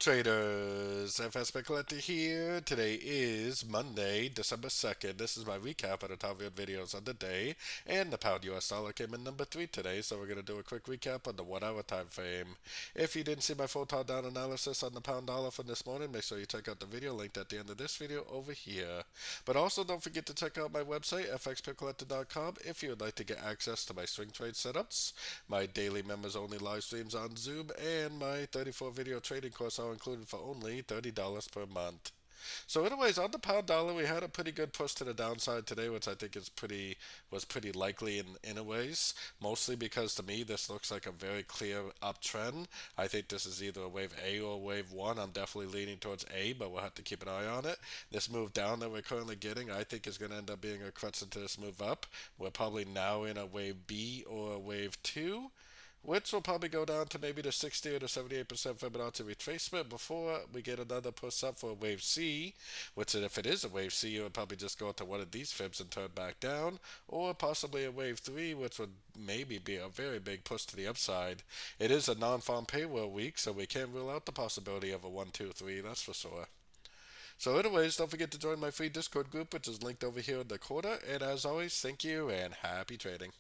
traders, FX Pip Collector here. Today is Monday, December 2nd. This is my recap of the top videos of the day. And the pound US dollar came in number 3 today, so we're going to do a quick recap on the 1 hour time frame. If you didn't see my full top down analysis on the pound dollar from this morning, make sure you check out the video linked at the end of this video over here. But also don't forget to check out my website, fxpipcollector.com, if you would like to get access to my swing trade setups, my daily members only live streams on Zoom, and my 34 video trading course all included for only $30 per month. So anyways, on the pound dollar, we had a pretty good push to the downside today, which I think was pretty likely in a ways. Mostly because to me this looks like a very clear uptrend. I think this is either a wave A or a wave one. I'm definitely leaning towards A, but we'll have to keep an eye on it. This move down that we're currently getting, I think is going to end up being a crutch into this move up. We're probably now in a wave B or a wave two, which will probably go down to maybe the 60 or the 78% Fibonacci retracement before we get another push up for a wave C, which if it is a wave C, it would probably just go to one of these fibs and turn back down, or possibly a wave 3, which would maybe be a very big push to the upside. It is a non-farm payroll week, so we can't rule out the possibility of a 1, 2, 3, that's for sure. So anyways, don't forget to join my free Discord group, which is linked over here in the corner, and as always, thank you and happy trading.